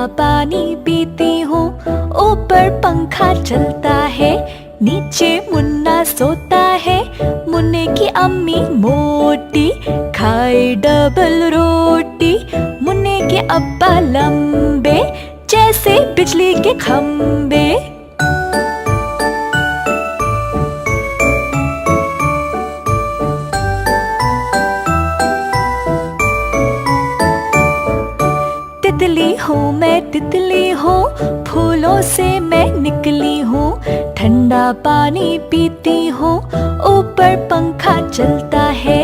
पानी पीती हूँ, ऊपर पंखा चलता है, नीचे मुन्ना सोता है। मुन्ने की अम्मी मोटी खाए डबल रोटी, मुन्ने के अब्बा लंबे जैसे बिजली के खंबे। तितली हूँ मैं तितली हूँ, फूलों से मैं निकली हूँ। ठंडा पानी पीती हूँ, ऊपर पंखा चलता है,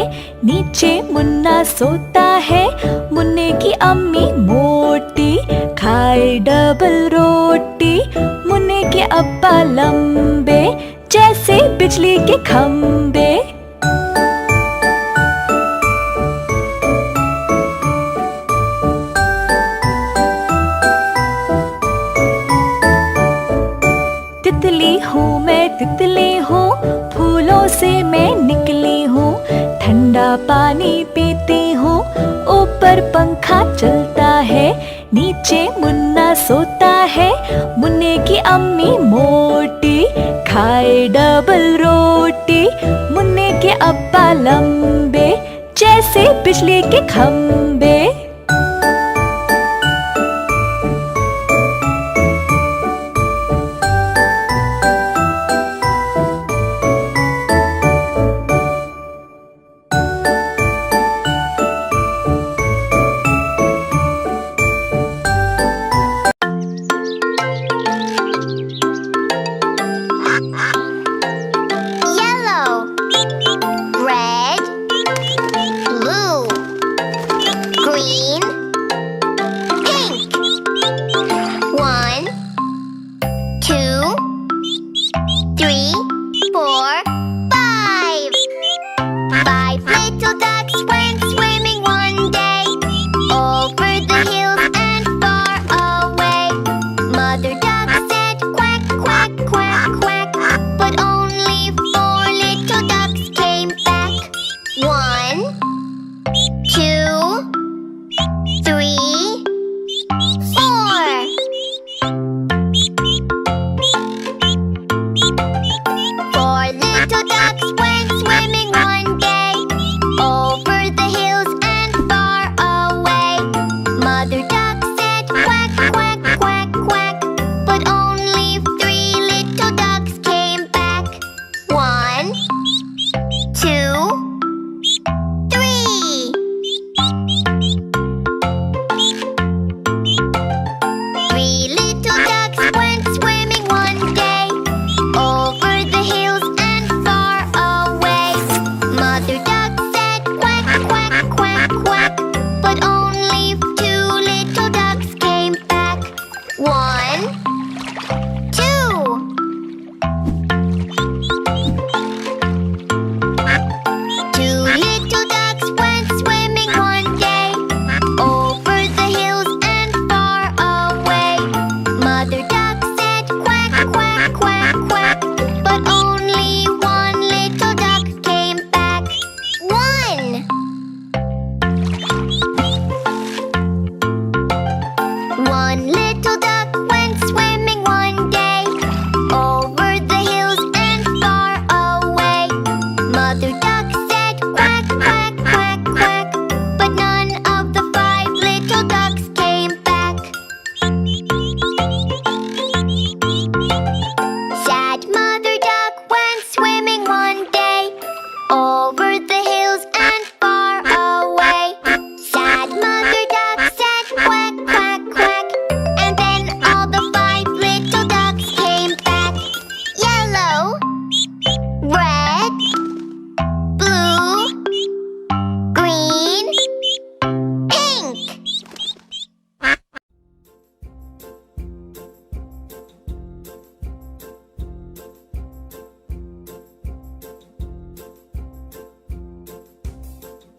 नीचे मुन्ना सोता है। मुन्ने की अम्मी मोटी खाए डबल रोटी, मुन्ने के अब्बा लंबे जैसे बिजली के खंबे। तितली हूँ मैं तितली हूँ, फूलों से मैं निकली हूँ। ठंडा पानी पीती हूँ, ऊपर पंखा चलता है, नीचे मुन्ना सोता है। मुन्ने की अम्मी मोटी खाए डबल रोटी, मुन्ने के अब्बा लंबे जैसे बिजली के खंबे।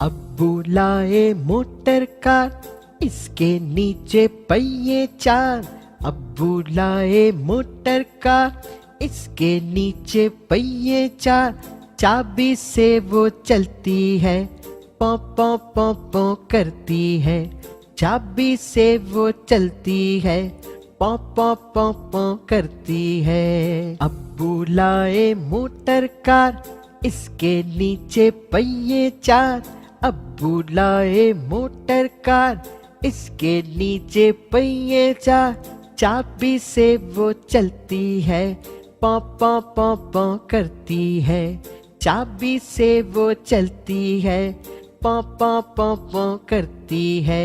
अब्बू लाए मोटर कार, इसके नीचे पहिए चार। अब्बू लाए मोटर कार, इसके नीचे पहिए चार। चाबी से वो चलती है, पौ पौ पौ पौ करती है। चाबी से वो चलती है, पौ पौ पौ पौ करती है। अब्बू लाए मोटर कार, इसके नीचे पहिए चार। अब्बू लाए मोटर कार, इसके नीचे पहिए चार। चाबी से वो चलती है, पौ पौ पौ पौ करती है। चाबी से वो चलती है, पौ पौ पौ पौ करती है।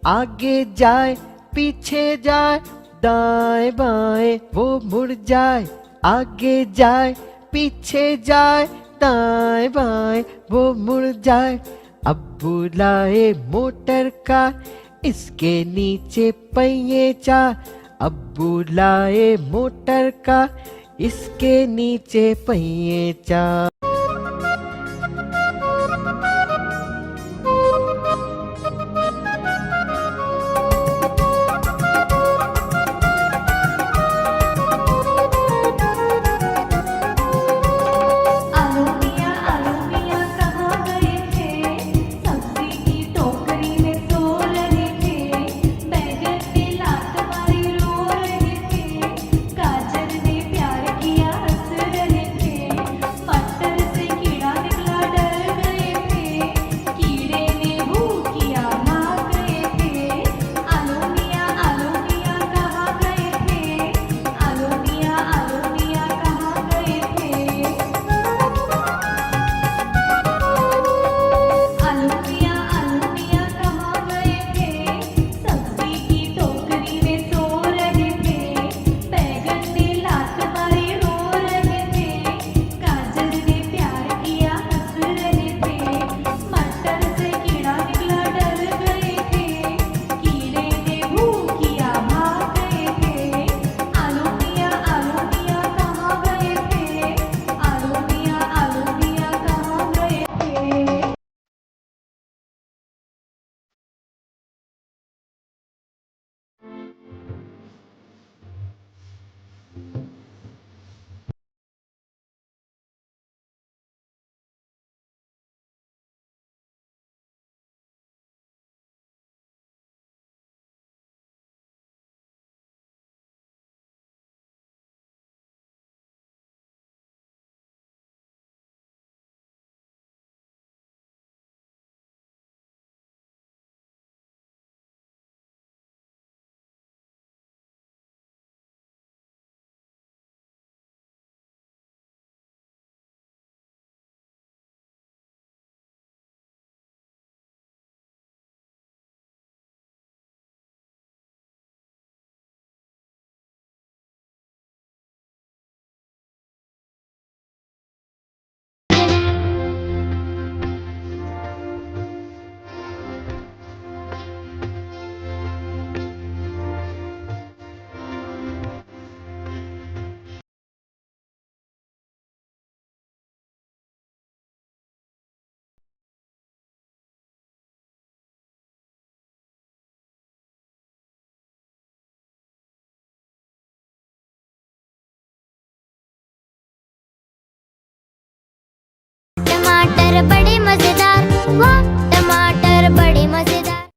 आगे जाए पीछे जाए, दाएं बाएं वो मुड़ जाए। आगे जाए पीछे जाए, दाएं बाएं वो मुड़ जाए। अब्बू लाए मोटर कार, इसके नीचे पहिए चार। अब्बू लाए मोटर कार, इसके नीचे पहिए चार।